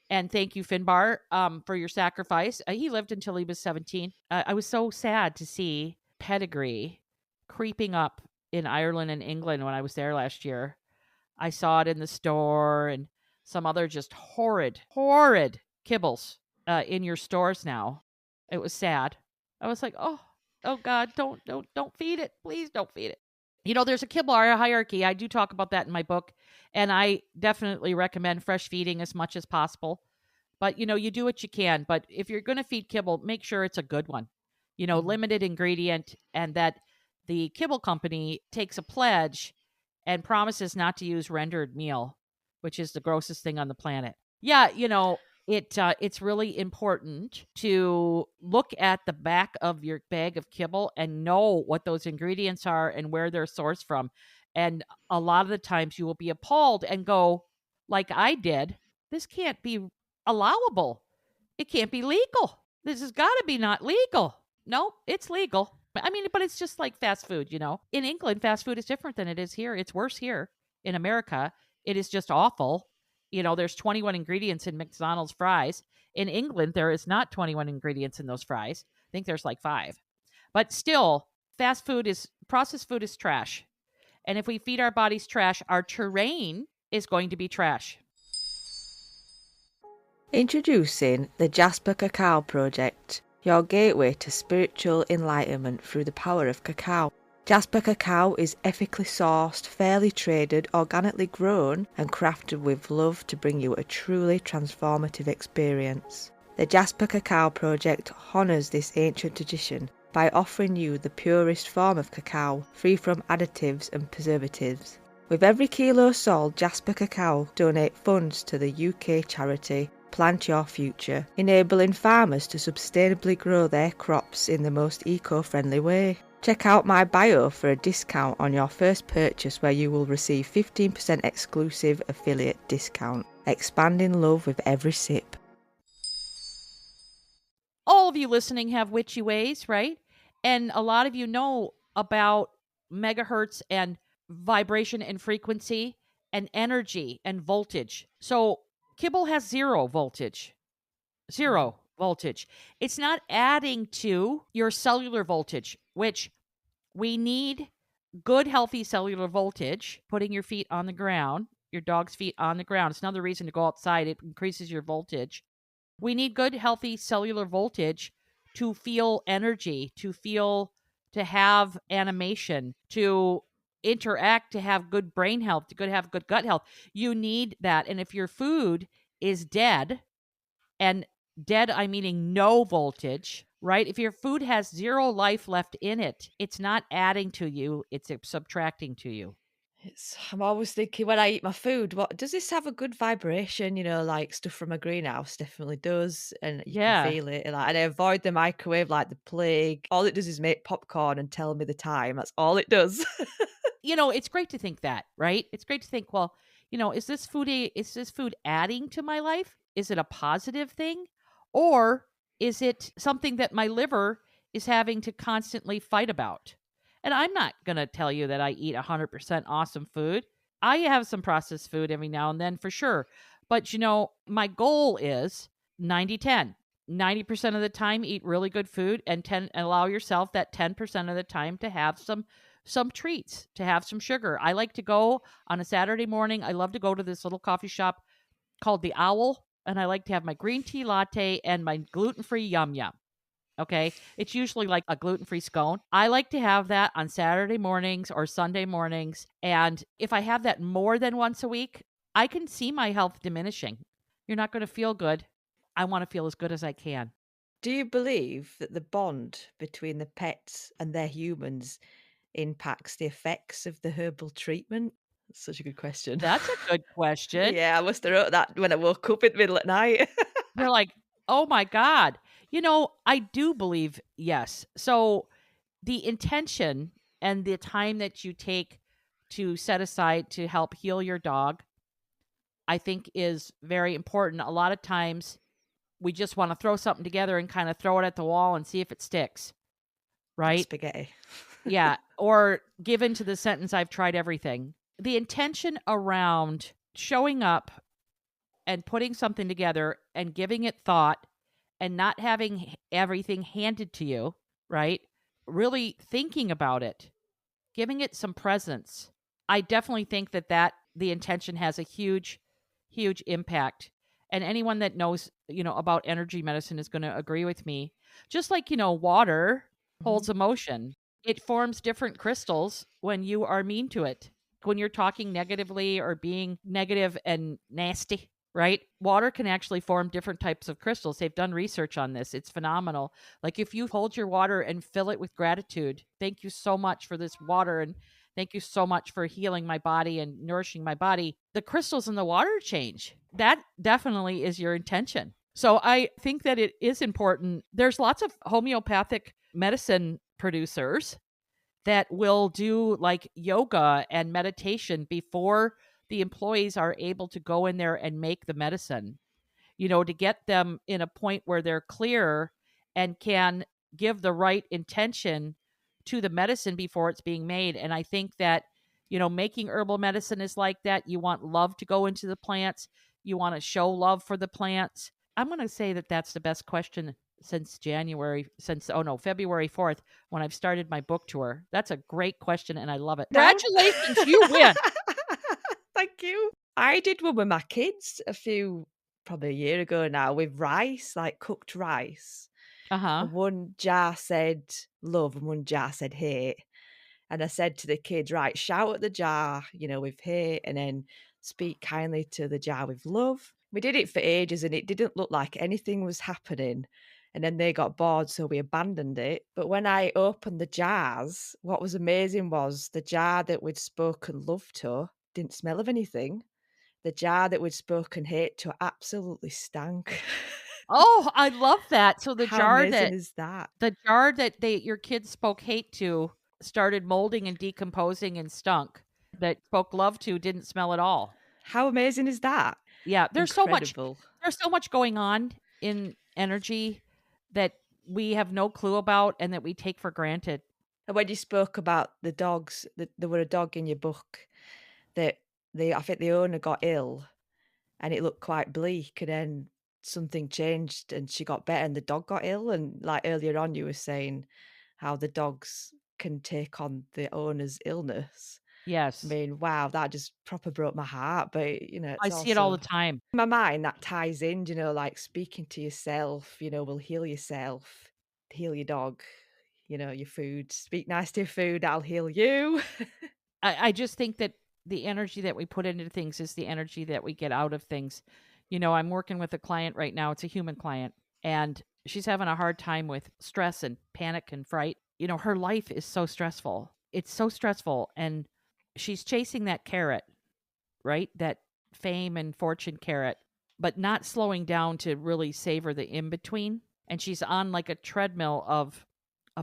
And thank you, Finbar, for your sacrifice. He lived until he was 17. I was so sad to see pedigree creeping up in Ireland and England when I was there last year. I saw it in the store and some other just horrid kibbles in your stores now. It was sad. I was like, oh God, don't feed it. Please don't feed it. There's a kibble hierarchy. I do talk about that in my book, and I definitely recommend fresh feeding as much as possible. But, you do what you can. But if you're going to feed kibble, make sure it's a good one, limited ingredient, and that the kibble company takes a pledge and promises not to use rendered meal, which is the grossest thing on the planet. Yeah, it's really important to look at the back of your bag of kibble and know what those ingredients are and where they're sourced from. And a lot of the times you will be appalled and go, like I did, this can't be allowable. It can't be legal. This has got to be not legal. No, it's legal. I mean, but it's just like fast food, In England, fast food is different than it is here. It's worse here. In America, it is just awful. There's 21 ingredients in McDonald's fries. In England, there is not 21 ingredients in those fries. I think there's like 5. But still, processed food is trash. And if we feed our bodies trash, our terrain is going to be trash. Introducing the Jasper Cacao Project, your gateway to spiritual enlightenment through the power of cacao. Jasper Cacao is ethically sourced, fairly traded, organically grown and crafted with love to bring you a truly transformative experience. The Jasper Cacao Project honours this ancient tradition by offering you the purest form of cacao, free from additives and preservatives. With every kilo sold, Jasper Cacao donate funds to the UK charity Plant Your Future, enabling farmers to sustainably grow their crops in the most eco-friendly way. Check out my bio for a discount on your first purchase where you will receive 15% exclusive affiliate discount. Expanding love with every sip. All of you listening have witchy ways, right? And a lot of you know about megahertz and vibration and frequency and energy and voltage. So kibble has 0 voltage. 0 voltage. It's not adding to your cellular voltage, which we need good, healthy cellular voltage, putting your feet on the ground, your dog's feet on the ground. It's another reason to go outside. It increases your voltage. We need good, healthy cellular voltage to feel energy, to have animation, to interact, to have good brain health, to have good gut health. You need that. And if your food is dead, and dead, I'm meaning no voltage, right? If your food has 0 life left in it, it's not adding to you, it's subtracting to you. I'm always thinking when I eat my food, what does this have a good vibration? Like stuff from a greenhouse definitely does, and you can feel it. And I avoid the microwave like the plague. All it does is make popcorn and tell me the time. That's all it does. It's great to think that, right? It's great to think, well, is this food adding to my life? Is it a positive thing? Or is it something that my liver is having to constantly fight about? And I'm not going to tell you that I eat 100% awesome food. I have some processed food every now and then for sure. But, my goal is 90-10. 90% of the time, eat really good food and allow yourself that 10% of the time to have some some treats, to have some sugar. I like to go on a Saturday morning. I love to go to this little coffee shop called The Owl, and I like to have my green tea latte and my gluten-free Yum Yum. Okay. It's usually like a gluten-free scone. I like to have that on Saturday mornings or Sunday mornings. And if I have that more than once a week, I can see my health diminishing. You're not going to feel good. I want to feel as good as I can. Do you believe that the bond between the pets and their humans impacts the effects of the herbal treatment? That's such a good question. That's a good question. Yeah, I must have wrote that when I woke up in the middle of the night. You're like, oh my God. I do believe yes. So the intention and the time that you take to set aside to help heal your dog, I think is very important. A lot of times we just want to throw something together and kind of throw it at the wall and see if it sticks. Right? Spaghetti. Yeah. Or give into the sentence, I've tried everything. The intention around showing up and putting something together and giving it thought and not having everything handed to you, right? Really thinking about it, giving it some presence. I definitely think that the intention has a huge, huge impact. And anyone that knows, about energy medicine is going to agree with me. Just like, water holds emotion. It forms different crystals when you are mean to it. When you're talking negatively or being negative and nasty, right? Water can actually form different types of crystals. They've done research on this. It's phenomenal. Like if you hold your water and fill it with gratitude, thank you so much for this water and thank you so much for healing my body and nourishing my body. The crystals in the water change. That definitely is your intention. So I think that it is important. There's lots of homeopathic medicine producers that will do like yoga and meditation before the employees are able to go in there and make the medicine, to get them in a point where they're clear and can give the right intention to the medicine before it's being made. And I think that, making herbal medicine is like that. You want love to go into the plants. You want to show love for the plants. I'm going to say that that's the best question since February 4th, when I've started my book tour. That's a great question, and I love it. Congratulations, you win. Thank you. I did one with my kids probably a year ago now, with rice, like cooked rice. Uh-huh. And one jar said love and one jar said hate. And I said to the kids, right, shout at the jar, with hate, and then speak kindly to the jar with love. We did it for ages and it didn't look like anything was happening. And then they got bored, so we abandoned it. But when I opened the jars, what was amazing was the jar that we'd spoken love to didn't smell of anything. The jar that we'd spoken hate to absolutely stank. Oh, I love that. So the How jar amazing is that? The jar that your kids spoke hate to started molding and decomposing and stunk. That spoke love to didn't smell at all. How amazing is that? Yeah, there's Incredible. so much going on in energy that we have no clue about and that we take for granted. And when you spoke about the dogs, there were a dog in your book that I think the owner got ill and it looked quite bleak, and then something changed and she got better and the dog got ill. And like earlier on, you were saying how the dogs can take on the owner's illness. Yes. I mean, wow, that just proper broke my heart. But, I see it all the time. In my mind, that ties in, like speaking to yourself, will heal yourself, heal your dog, your food. Speak nice to your food, that'll heal you. I just think that the energy that we put into things is the energy that we get out of things. I'm working with a client right now. It's a human client, and she's having a hard time with stress and panic and fright. Her life is so stressful. It's so stressful, and she's chasing that carrot, right? That fame and fortune carrot, but not slowing down to really savor the in-between. And she's on like a treadmill of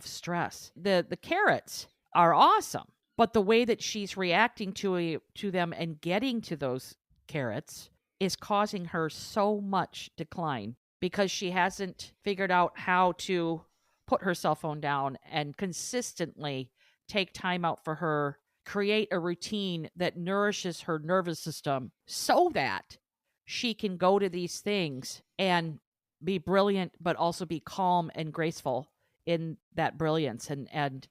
stress. The carrots are awesome, but the way that she's reacting to them and getting to those carrots is causing her so much decline because she hasn't figured out how to put her cell phone down and consistently take time out for her, create a routine that nourishes her nervous system so that she can go to these things and be brilliant, but also be calm and graceful in that brilliance. And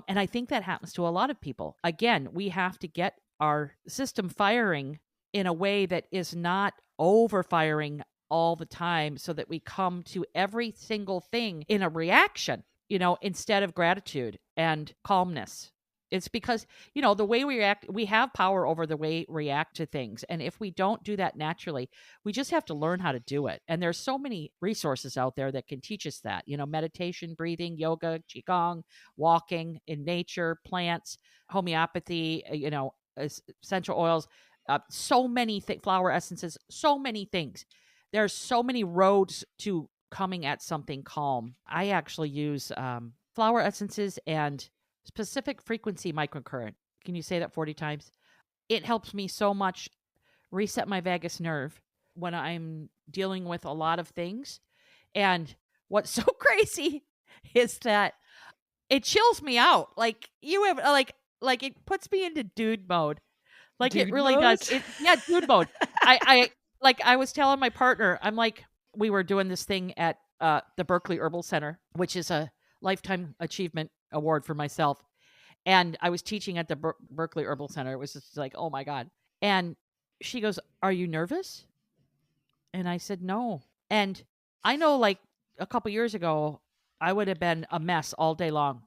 And I think that happens to a lot of people. Again, we have to get our system firing in a way that is not overfiring all the time, so that we come to every single thing in a reaction, instead of gratitude and calmness. It's because, the way we react, we have power over the way we react to things. And if we don't do that naturally, we just have to learn how to do it. And there's so many resources out there that can teach us that, meditation, breathing, yoga, qigong, walking in nature, plants, homeopathy, essential oils, so many flower essences, so many things. There's so many roads to coming at something calm. I actually use flower essences and specific frequency microcurrent. Can you say that 40 times? It helps me so much reset my vagus nerve when I'm dealing with a lot of things. And what's so crazy is that it chills me out. Like it puts me into dude mode. Like Dude it really mode? does. Dude mode. I was telling my partner, I'm like, we were doing this thing at the Berkeley Herbal Center, which is a lifetime achievement award for myself. And I was teaching at the Berkeley Herbal Center. It was just like, oh my God. And she goes, "Are you nervous?" And I said, "No." And I know, like, a couple years ago, I would have been a mess all day long,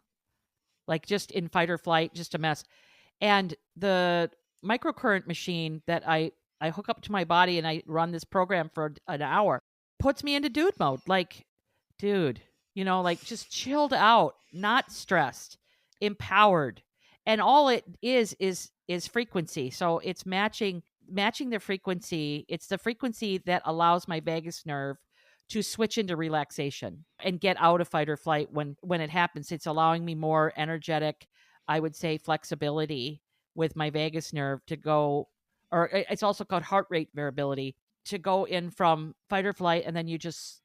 like just in fight or flight, just a mess. And the microcurrent machine that I hook up to my body and I run this program for an hour puts me into dude mode. Like, dude, like just chilled out, not stressed, empowered. And all it is frequency. So it's matching the frequency. It's the frequency that allows my vagus nerve to switch into relaxation and get out of fight or flight when it happens. It's allowing me more energetic, I would say, flexibility with my vagus nerve to go, or it's also called heart rate variability, to go in from fight or flight, and then you just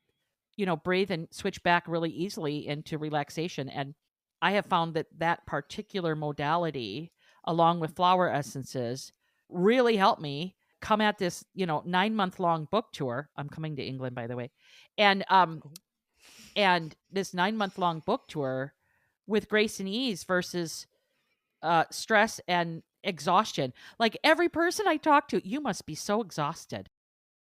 breathe and switch back really easily into relaxation. And I have found that particular modality, along with flower essences, really helped me come at this, 9-month-long book tour. I'm coming to England, by the way. And this 9-month-long book tour with grace and ease versus stress and exhaustion. Like, every person I talk to, "You must be so exhausted."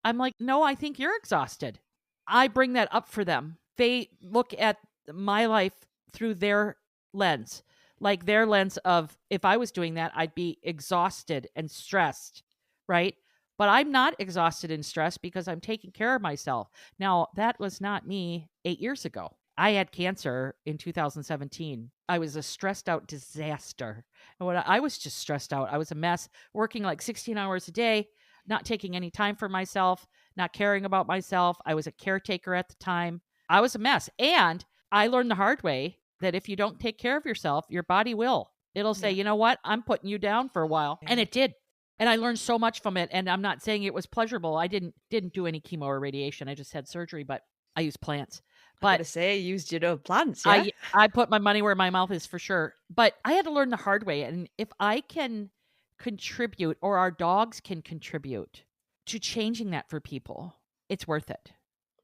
I'm like, "No, I think you're exhausted." I bring that up for them. They look at my life through their lens, like their lens of, if I was doing that, I'd be exhausted and stressed, right? But I'm not exhausted and stressed because I'm taking care of myself. Now, that was not me 8 years ago. I had cancer in 2017. I was a stressed out disaster. And when I was just stressed out, I was a mess, working like 16 hours a day, not taking any time for myself, not caring about myself. I was a caretaker at the time. I was a mess. And I learned the hard way that if you don't take care of yourself, your body will. It'll say, "You know what? I'm putting you down for a while." And it did. And I learned so much from it. And I'm not saying it was pleasurable. I didn't do any chemo or radiation. I just had surgery, but I used plants. I But say you used plants, yeah? I put my money where my mouth is, for sure. But I had to learn the hard way. And if I can contribute, or our dogs can contribute to changing that for people, it's worth it.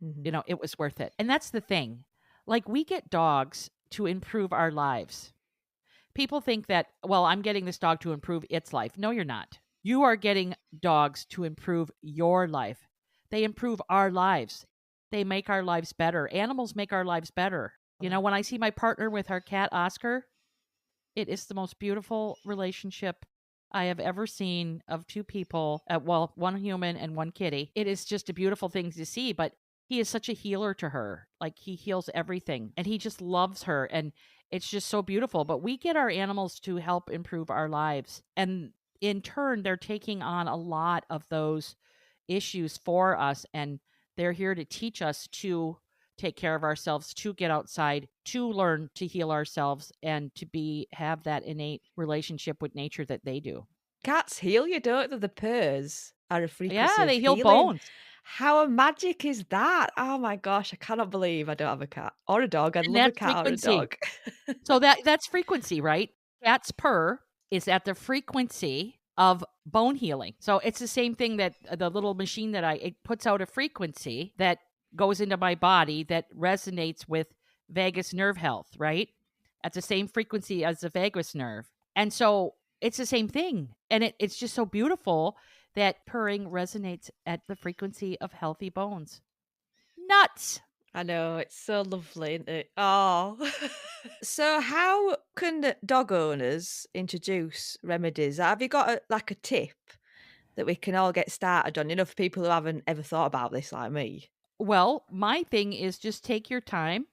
Mhm. It was worth it. And that's the thing. Like, we get dogs to improve our lives. People think that, well, I'm getting this dog to improve its life. No, you're not. You are getting dogs to improve your life. They improve our lives. They make our lives better. Animals make our lives better. When I see my partner with our cat, Oscar, it is the most beautiful relationship I have ever seen of two people, one human and one kitty. It is just a beautiful thing to see, but he is such a healer to her. Like, he heals everything, and he just loves her, and it's just so beautiful. But we get our animals to help improve our lives, and in turn, they're taking on a lot of those issues for us, and they're here to teach us to take care of ourselves, to get outside, to learn to heal ourselves, and to have that innate relationship with nature that they do. Cats heal you, don't they? The purrs are a frequency Yeah, of they heal healing. bones. How magic is that? Oh my gosh, I cannot believe I don't have a cat or a dog. I'd And love a that's cat or a frequency. dog. So that's frequency, right? Cat's purr is at the frequency of bone healing. So it's the same thing, that the little machine that it puts out a frequency that goes into my body that resonates with vagus nerve health, right? at the same frequency as the vagus nerve. And so it's the same thing. And it's just so beautiful that purring resonates at the frequency of healthy bones. Nuts. I know, it's so lovely, isn't it? Oh. So how can dog owners introduce remedies? Have you got a tip that we can all get started on, for people who haven't ever thought about this like me? Well, my thing is just take your time.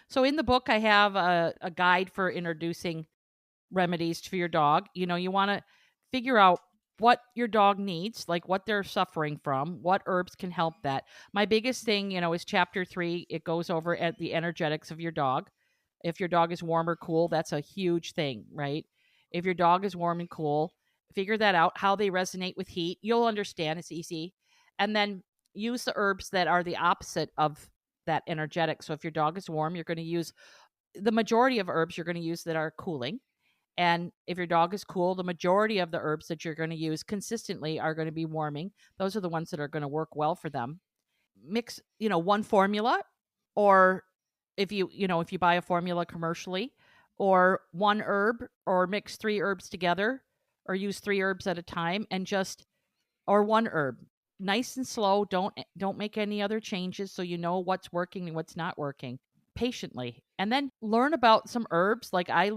So in the book, I have a guide for introducing remedies for your dog. You want to figure out what your dog needs, like what they're suffering from, what herbs can help that. My biggest thing, is chapter 3. It goes over at the energetics of your dog. If your dog is warm or cool, that's a huge thing, right? If your dog is warm and cool, figure that out, how they resonate with heat. You'll understand. It's easy. And then use the herbs that are the opposite of that energetic. So if your dog is warm, you're going to use the majority of herbs you're going to use that are cooling. And if your dog is cool, the majority of the herbs that you're going to use consistently are going to be warming. Those are the ones that are going to work well for them. Mix, one formula, or if you buy a formula commercially, or one herb, or mix 3 herbs together, or use 3 herbs at a time, or one herb. Nice and slow. Don't make any other changes, so you know what's working and what's not working. Patiently. And then learn about some herbs. Like I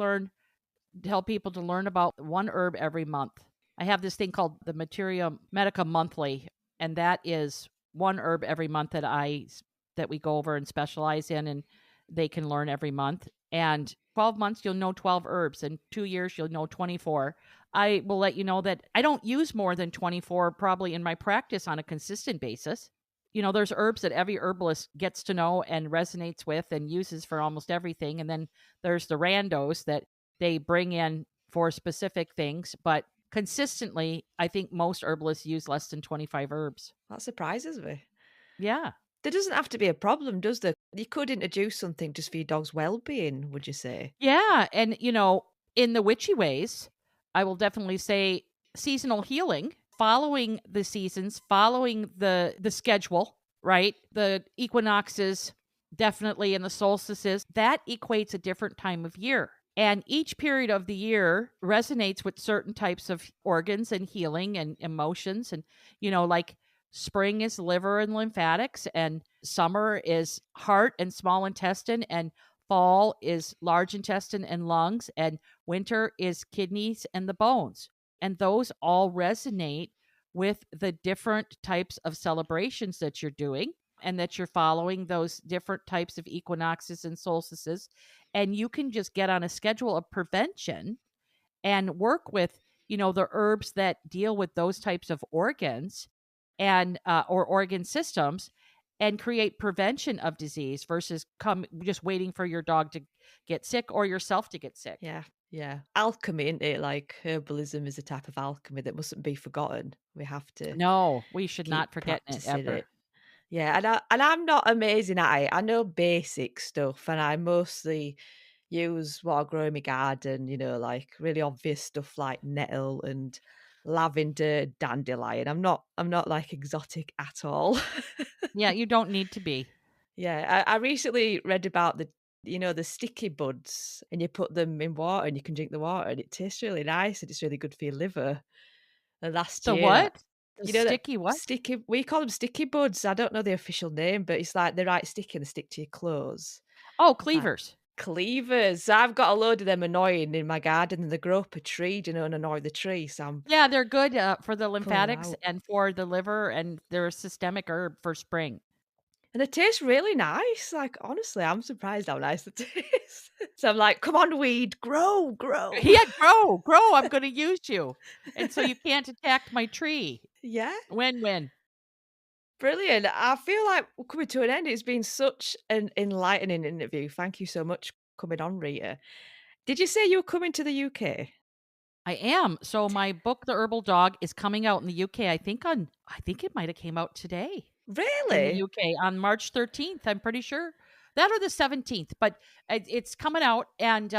tell people to learn about one herb every month. I have this thing called the Materia Medica Monthly, and that is one herb every month that we go over and specialize in, and they can learn every month. And 12 months, you'll know 12 herbs. In 2 years, you'll know 24. I will let you know that I don't use more than 24 probably in my practice on a consistent basis. There's herbs that every herbalist gets to know and resonates with and uses for almost everything. And then there's the randos that they bring in for specific things. But consistently, I think most herbalists use less than 25 herbs. That surprises me. Yeah. There doesn't have to be a problem, does there? You could introduce something just for your dog's well-being, would you say? Yeah. And, in the witchy ways, I will definitely say seasonal healing, following the seasons, following the schedule, right? The equinoxes, definitely, and the solstices, that equates a different time of year. And each period of the year resonates with certain types of organs and healing and emotions. And, like spring is liver and lymphatics, and summer is heart and small intestine, and fall is large intestine and lungs, and winter is kidneys and the bones. And those all resonate with the different types of celebrations that you're doing, and that you're following those different types of equinoxes and solstices. And you can just get on a schedule of prevention and work with, the herbs that deal with those types of organs and or organ systems, and create prevention of disease versus just waiting for your dog to get sick or yourself to get sick. Yeah. Alchemy, isn't it? Like herbalism is a type of alchemy that mustn't be forgotten. We have to. No, we should keep not forget it practicing ever. it. Yeah, and I'm not amazing at it. I know basic stuff, and I mostly use what I grow in my garden. Like really obvious stuff like nettle and lavender, dandelion. I'm not like exotic at all. Yeah, you don't need to be. Yeah, I recently read about the sticky buds, and you put them in water and you can drink the water, and it tastes really nice and it's really good for your liver. And last The year, what? The that sticky what? sticky, we call them sticky buds. I don't know the official name, but it's like they're right sticky and they stick to your clothes. Oh, Like cleavers. cleavers. So I've got a load of them annoying in my garden, and they grow up a tree, and annoy the tree. So I'm Yeah, they're good for the pulling lymphatics out. and for the liver, and they're a systemic herb for spring. And it tastes really nice. Like, honestly, I'm surprised how nice it tastes. So I'm like, come on, weed, grow. Yeah, grow. I'm going to use you. And so you can't attack my tree. Yeah, Win-win. brilliant. I feel like we're coming to an end. It's been such an enlightening interview. Thank you so much for coming on, Rita. Did you say you were coming to the UK? I am. So my book, The Herbal Dog, is coming out in the UK. I think it might have came out today. In the Really? UK on March 13th, I'm pretty sure. That or the 17th, but it's coming out. And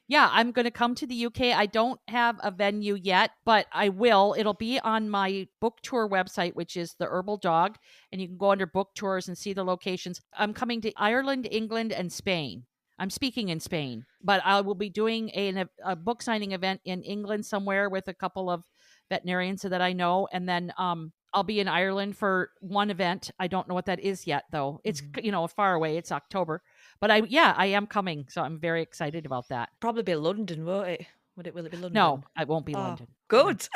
yeah, I'm going to come to the UK. I don't have a venue yet, but I will. It'll be on my book tour website, which is The Herbal Dog. And you can go under book tours and see the locations. I'm coming to Ireland, England, and Spain. I'm speaking in Spain, but I will be doing a book signing event in England somewhere with a couple of veterinarians that I know. And then I'll be in Ireland for one event. I don't know what that is yet, though. It's, far away. It's October. But I am coming. So I'm very excited about that. Probably be London, won't it? Will it be London? No, it won't be London. Good.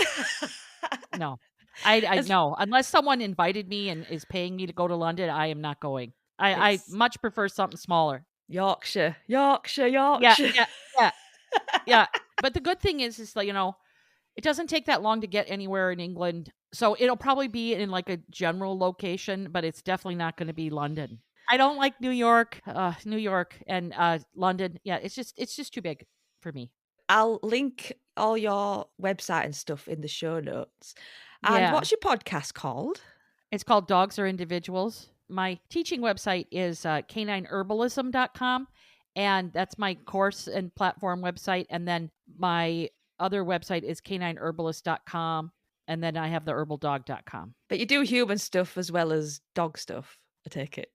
No. I know. Unless someone invited me and is paying me to go to London, I am not going. I much prefer something smaller. Yorkshire. Yeah. But the good thing is like, it doesn't take that long to get anywhere in England. So it'll probably be in like a general location, but it's definitely not going to be London. I don't like New York and London. Yeah, it's just too big for me. I'll link all your website and stuff in the show notes. And what's your podcast called? It's called Dogs Are Individuals. My teaching website is canineherbalism.com, and that's my course and platform website. And then my other website is canineherbalist.com, and then I have the herbaldog.com. But you do human stuff as well as dog stuff, I take it.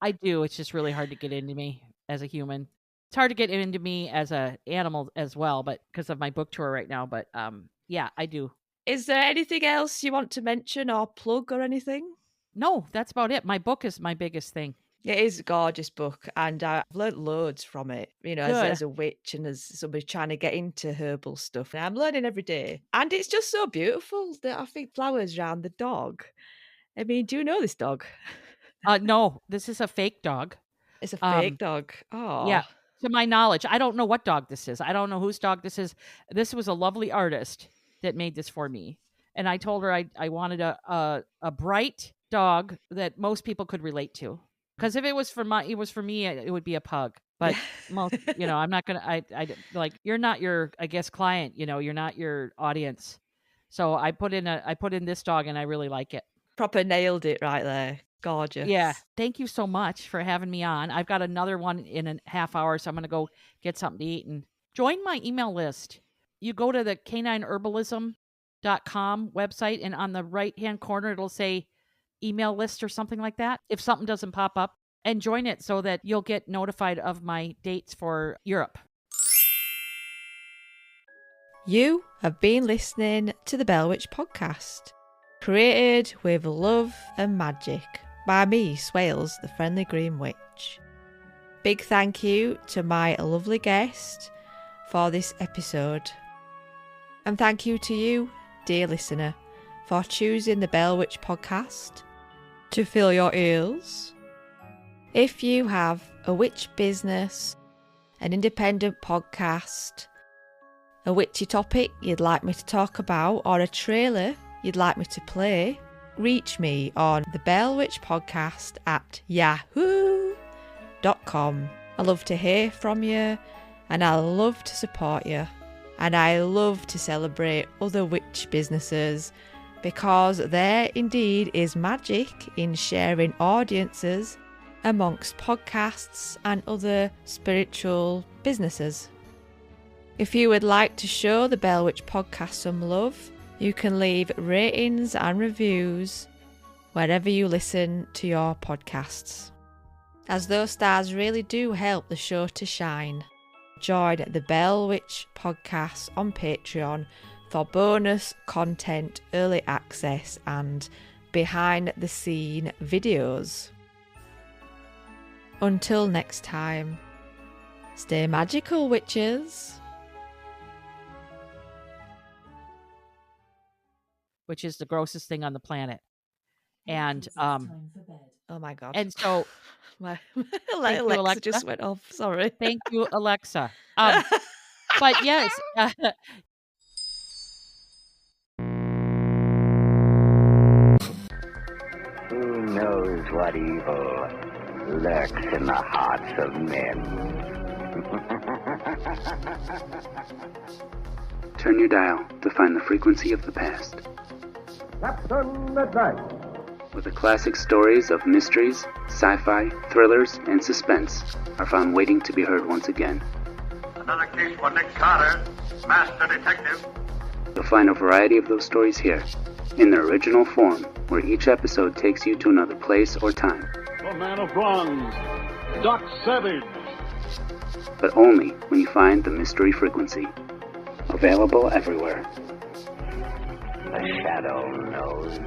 I do. It's just really hard to get into me as a human. It's hard to get into me as an animal as well, but because of my book tour right now. But I do. Is there anything else you want to mention or plug or anything? No, that's about it. My book is my biggest thing. It is a gorgeous book, and I've learned loads from it, as a witch and as somebody trying to get into herbal stuff. And I'm learning every day. And it's just so beautiful that I think flowers around the dog. I mean, do you know this dog? No, this is a fake dog. It's a fake dog. Oh. Yeah. To my knowledge, I don't know what dog this is. I don't know whose dog this is. This was a lovely artist that made this for me. And I told her I wanted a bright dog that most people could relate to. Because if it was for me, it would be a pug. But most, I'm not gonna. I like, you're not your, I guess, client. You're not your audience. So I put in this dog, and I really like it. Proper nailed it right there. Gorgeous. Yeah. Thank you so much for having me on. I've got another one in a half hour, so I'm gonna go get something to eat and join my email list. You go to the canineherbalism.com website, and on the right-hand corner, it'll say email list or something like that. If something doesn't pop up, and join it so that you'll get notified of my dates for Europe. You have been listening to the Bell Witch podcast, created with love and magic by me, Swailes, the Friendly Green Witch. Big thank you to my lovely guest for this episode. And thank you to you, dear listener, for choosing the Bell Witch podcast to fill your ears. If you have a witch business, an independent podcast, a witchy topic you'd like me to talk about, or a trailer you'd like me to play, reach me on the Bell Witch podcast at yahoo.com. I love to hear from you, and I love to support you, and I love to celebrate other witch businesses, because there indeed is magic in sharing audiences amongst podcasts and other spiritual businesses. If you would like to show the Bell Witch podcast some love, you can leave ratings and reviews wherever you listen to your podcasts, as those stars really do help the show to shine. Join the Bell Witch podcast on Patreon for bonus content, early access, and behind the scene videos. Until next time, stay magical, witches. Which is the grossest thing on the planet. And oh my god. And so my Alexa just went off. Sorry. Thank you, Alexa. But yes. Who knows what evil lurks in the hearts of men? Turn your dial to find the frequency of the past. Captain Midnight. Where the classic stories of mysteries, sci-fi, thrillers, and suspense are found waiting to be heard once again. Another case for Nick Carter, Master Detective. You'll find a variety of those stories here, in their original form, where each episode takes you to another place or time. The Man of Bronze, Doc Savage. but only when you find the mystery frequency. Available everywhere. The shadow knows.